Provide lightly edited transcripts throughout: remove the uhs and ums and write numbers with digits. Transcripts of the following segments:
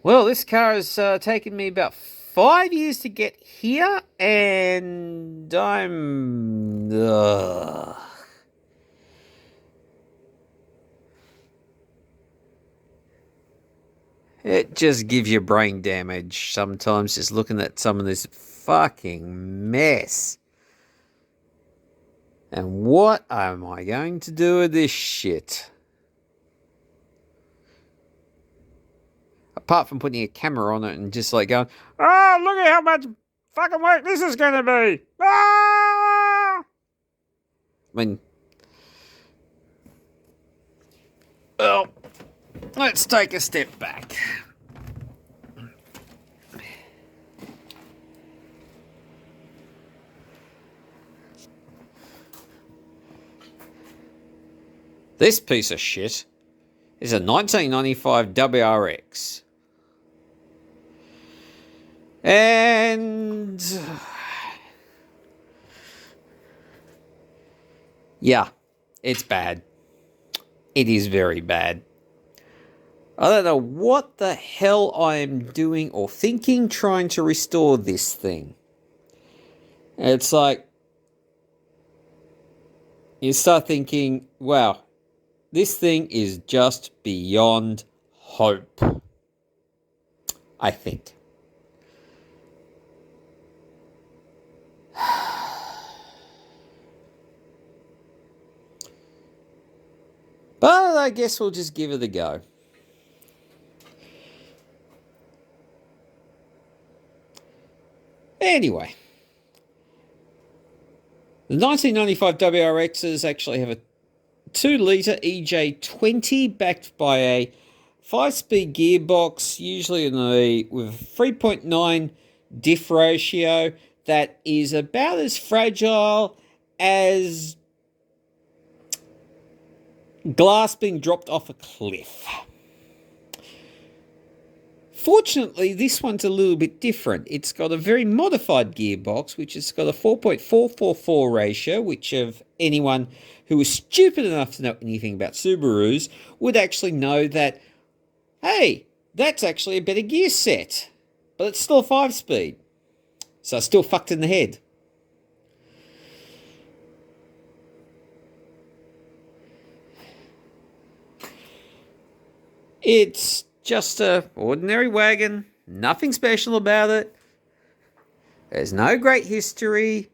Well, this car has taken me about 5 years to get here, and I'm. It just gives you brain damage sometimes just looking at some of this fucking mess. And what am I going to do with this shit? Apart from putting a camera on it and just like going, oh, look at how much fucking work this is going to be. Ah! I mean, well, let's take a step back. This piece of shit is a 1995 WRX. And yeah, it's bad. It is very bad. I don't know what the hell I am doing or thinking trying to restore this thing. It's like, you start thinking, wow, this thing is just beyond hope. I think. But I guess we'll just give it a go. Anyway, the 1995 WRXs actually have a 2-litre EJ20 backed by a 5-speed gearbox, usually with a 3.9 diff ratio that is about as fragile as glass being dropped off a cliff. Fortunately, this one's a little bit different. It's got a very modified gearbox, which has got a 4.444 ratio, which of anyone who is stupid enough to know anything about Subarus would actually know that, hey, that's actually a better gear set. But it's still a 5-speed. So it's still fucked in the head. It's just a ordinary wagon, nothing special about it. There's no great history.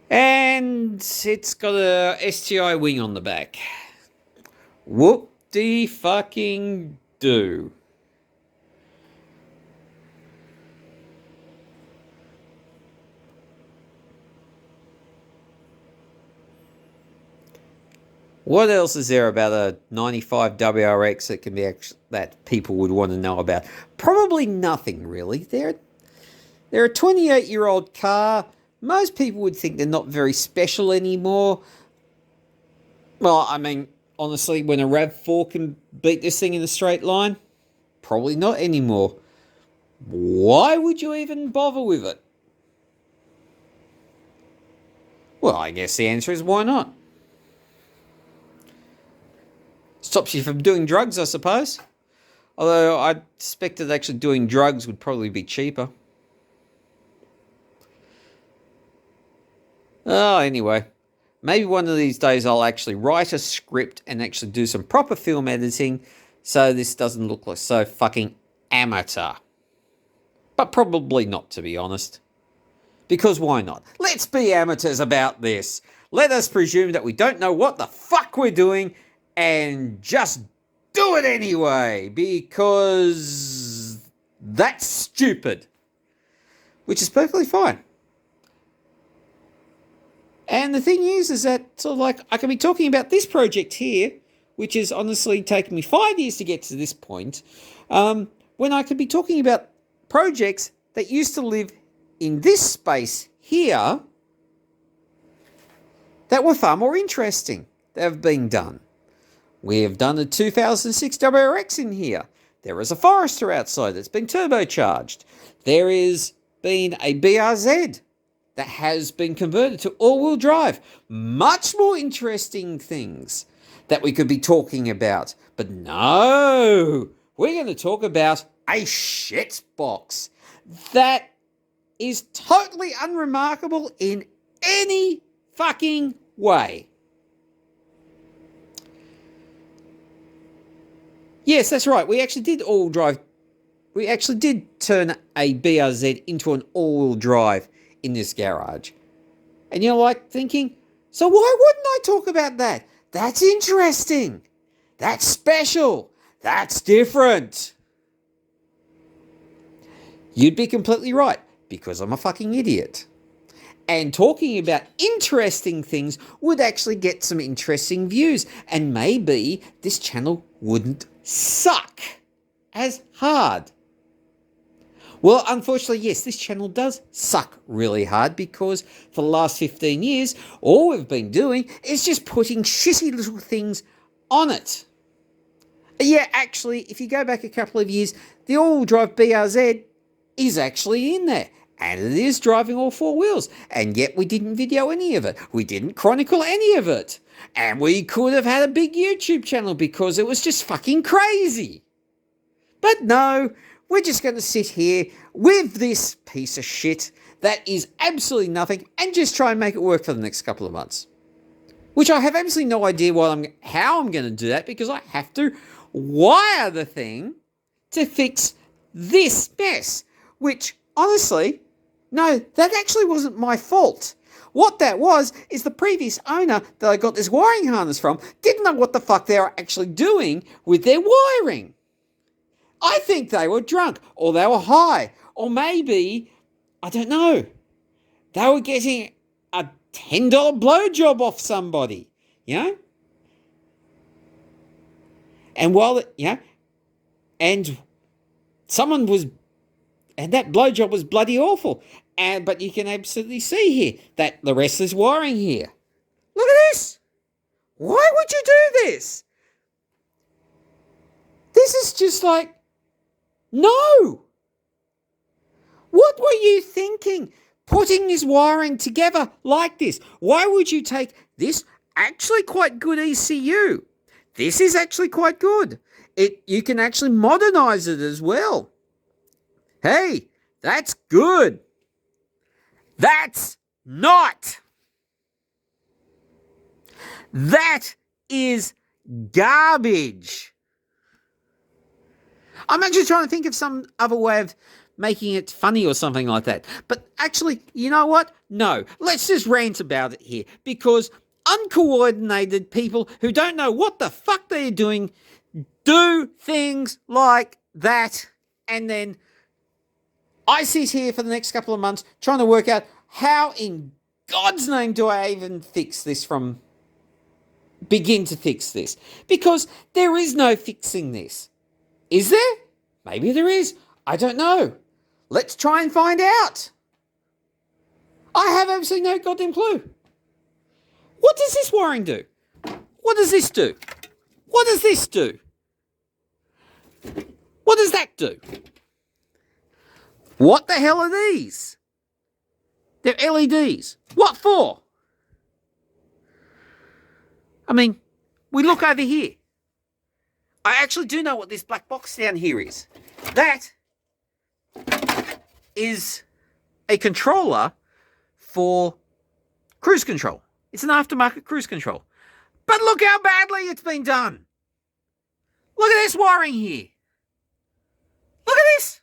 And it's got a STI wing on the back. Whoop-de-fucking do. What else is there about a 95 WRX that can be that people would want to know about? Probably nothing, really. They're a 28-year-old car. Most people would think they're not very special anymore. Well, I mean, honestly, when a RAV4 can beat this thing in a straight line, probably not anymore. Why would you even bother with it? Well, I guess the answer is why not? Stops you from doing drugs, I suppose. Although I suspect that actually doing drugs would probably be cheaper. Oh, anyway. Maybe one of these days I'll actually write a script and actually do some proper film editing so this doesn't look like so fucking amateur. But probably not, to be honest. Because why not? Let's be amateurs about this. Let us presume that we don't know what the fuck we're doing and just do it anyway, because that's stupid. Which is perfectly fine. And the thing is that sort of like I can be talking about this project here, which has honestly taken me 5 years to get to this point, when I could be talking about projects that used to live in this space here that were far more interesting that have been done. We have done a 2006 WRX in here. There is a Forester outside that's been turbocharged. There is been a BRZ that has been converted to all-wheel drive. Much more interesting things that we could be talking about. But no, we're going to talk about a shit box that is totally unremarkable in any fucking way. Yes, that's right. We actually did all-wheel drive. We actually did turn a BRZ into an all-wheel drive in this garage. And you're like thinking, so why wouldn't I talk about that? That's interesting. That's special. That's different. You'd be completely right, because I'm a fucking idiot. And talking about interesting things would actually get some interesting views. And maybe this channel wouldn't suck as hard. Well, unfortunately, yes, this channel does suck really hard because for the last 15 years, all we've been doing is just putting shitty little things on it. Yeah, actually, if you go back a couple of years, the all-wheel drive BRZ is actually in there. And it is driving all four wheels. And yet we didn't video any of it. We didn't chronicle any of it. And we could have had a big YouTube channel because it was just fucking crazy. But no, we're just going to sit here with this piece of shit that is absolutely nothing and just try and make it work for the next couple of months. Which I have absolutely no idea how I'm going to do that, because I have to wire the thing to fix this mess. Which, honestly, no, that actually wasn't my fault. What that was is the previous owner that I got this wiring harness from didn't know what the fuck they were actually doing with their wiring. I think they were drunk, or they were high, or maybe, I don't know, they were getting a $10 blowjob off somebody, you know? And and someone was, and that blowjob was bloody awful. But you can absolutely see here that the rest is wiring here. Look at this. Why would you do this? This is just like, no. What were you thinking? Putting this wiring together like this. Why would you take this actually quite good ECU? This is actually quite good. You can actually modernize it as well. Hey, that's good. That's not. That is garbage. I'm actually trying to think of some other way of making it funny or something like that. But actually, you know what? No, let's just rant about it here, because uncoordinated people who don't know what the fuck they're doing do things like that, and then I sit here for the next couple of months trying to work out how in God's name do I even begin to fix this? Because there is no fixing this. Is there? Maybe there is. I don't know. Let's try and find out. I have absolutely no goddamn clue. What does this wiring do? What does this do? What does this do? What does that do? What the hell are these? They're LEDs. What for? I mean, we look over here. I actually do know what this black box down here is. That is a controller for cruise control. It's an aftermarket cruise control. But look how badly it's been done. Look at this wiring here. Look at this.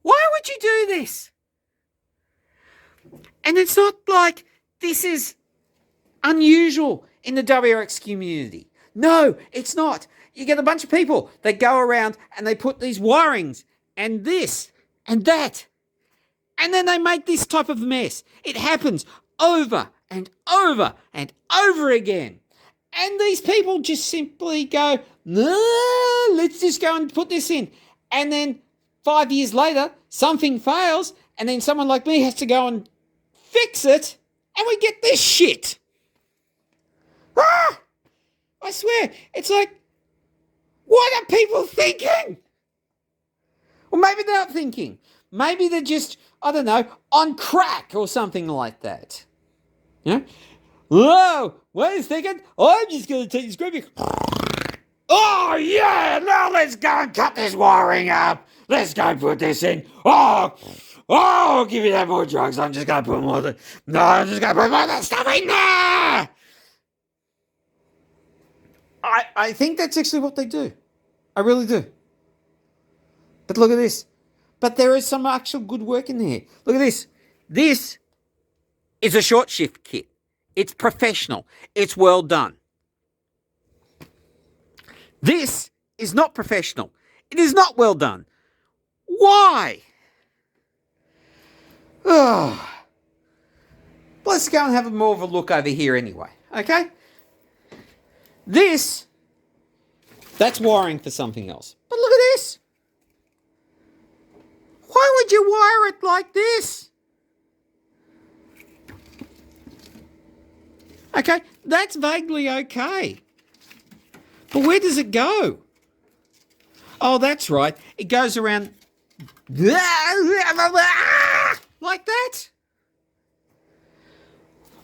Why would you do this? And it's not like this is unusual in the WRX community. No, it's not. You get a bunch of people that go around and they put these wirings and this and that, and then they make this type of mess. It happens over and over and over again. And these people just simply go, no, let's just go and put this in. And then 5 years later, something fails, and then someone like me has to go and fix it, and we get this shit. Ah! I swear, it's like, what are people thinking? Or maybe they're not thinking. Maybe they're just, I don't know, on crack or something like that. You know? Whoa, what is thinking? I'm just going to take this gravy. Oh, yeah, now let's go and cut this wiring up. Let's go put this in. Give me that more drugs. I'm just going to put more no, I'm just going to put more of that stuff in there. I think that's actually what they do. I really do. But look at this. But there is some actual good work in there. Look at this. This is a short shift kit. It's professional. It's well done. This is not professional. It is not well done. Why? Oh. Let's go and have more of a look over here anyway. Okay? That's wiring for something else. But look at this. Why would you wire it like this? Okay, that's vaguely okay. But where does it go? Oh, that's right. It goes around like that.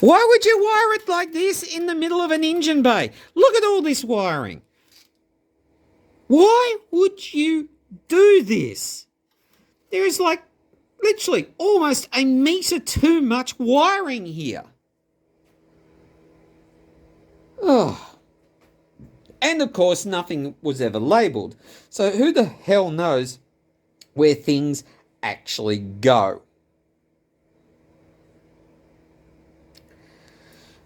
Why would you wire it like this in the middle of an engine bay? Look at all this wiring. Why would you do this? There is like literally almost a metre too much wiring here. Oh. And of course, nothing was ever labelled. So who the hell knows where things actually go?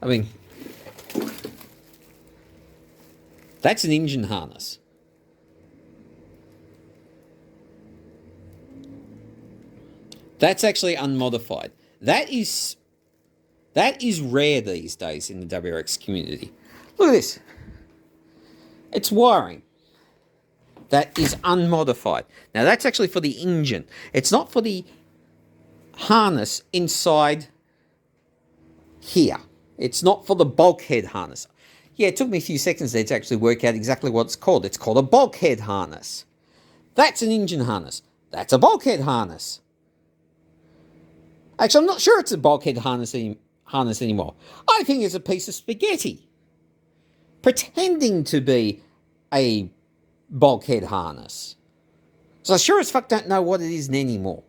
I mean, that's an engine harness. That's actually unmodified. That is rare these days in the WRX community. Look at this. It's wiring. That is unmodified. Now that's actually for the engine. It's not for the harness inside here. It's not for the bulkhead harness. Yeah, it took me a few seconds there to actually work out exactly what it's called. It's called a bulkhead harness. That's an engine harness. That's a bulkhead harness. Actually, I'm not sure it's a bulkhead harness anymore. I think it's a piece of spaghetti pretending to be a bulkhead harness. So I sure as fuck don't know what it is anymore.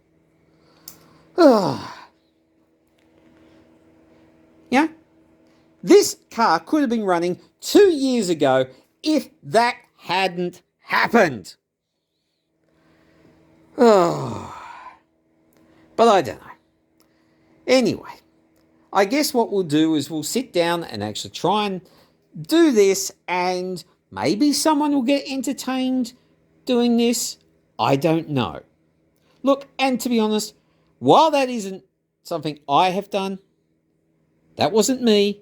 Yeah? This car could have been running 2 years ago if that hadn't happened. But I don't know. Anyway, I guess what we'll do is we'll sit down and actually try and do this, and maybe someone will get entertained doing this. I don't know. Look, and to be honest, while that isn't something I have done, that wasn't me,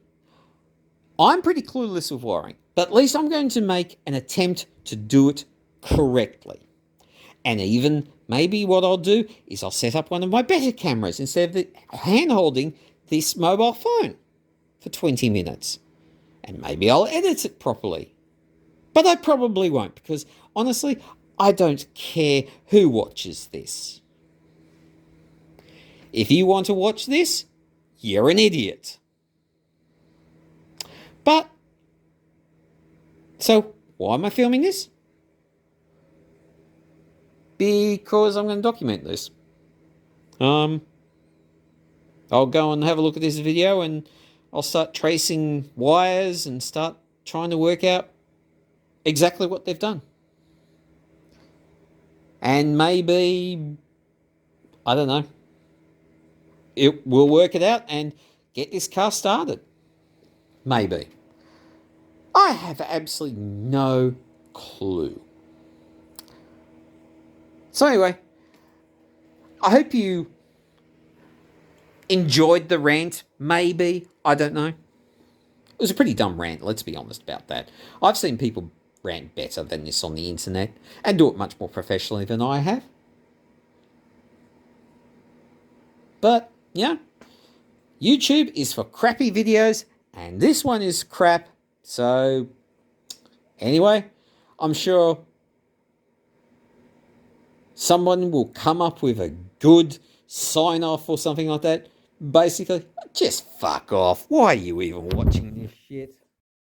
I'm pretty clueless with wiring, but at least I'm going to make an attempt to do it correctly. And even maybe what I'll do is I'll set up one of my better cameras instead of hand-holding this mobile phone for 20 minutes. And maybe I'll edit it properly. But I probably won't, because honestly, I don't care who watches this. If you want to watch this, you're an idiot. But, so why am I filming this? Because I'm going to document this. I'll go and have a look at this video, and I'll start tracing wires and start trying to work out exactly what they've done. And maybe, I don't know, we'll work it out and get this car started. Maybe. I have absolutely no clue. So anyway, I hope you enjoyed the rant, maybe. I don't know. It was a pretty dumb rant, let's be honest about that. I've seen people rant better than this on the internet and do it much more professionally than I have. But, yeah, YouTube is for crappy videos, and this one is crap. So, anyway, I'm sure someone will come up with a good sign-off or something like that. Basically, just fuck off. Why are you even watching this shit?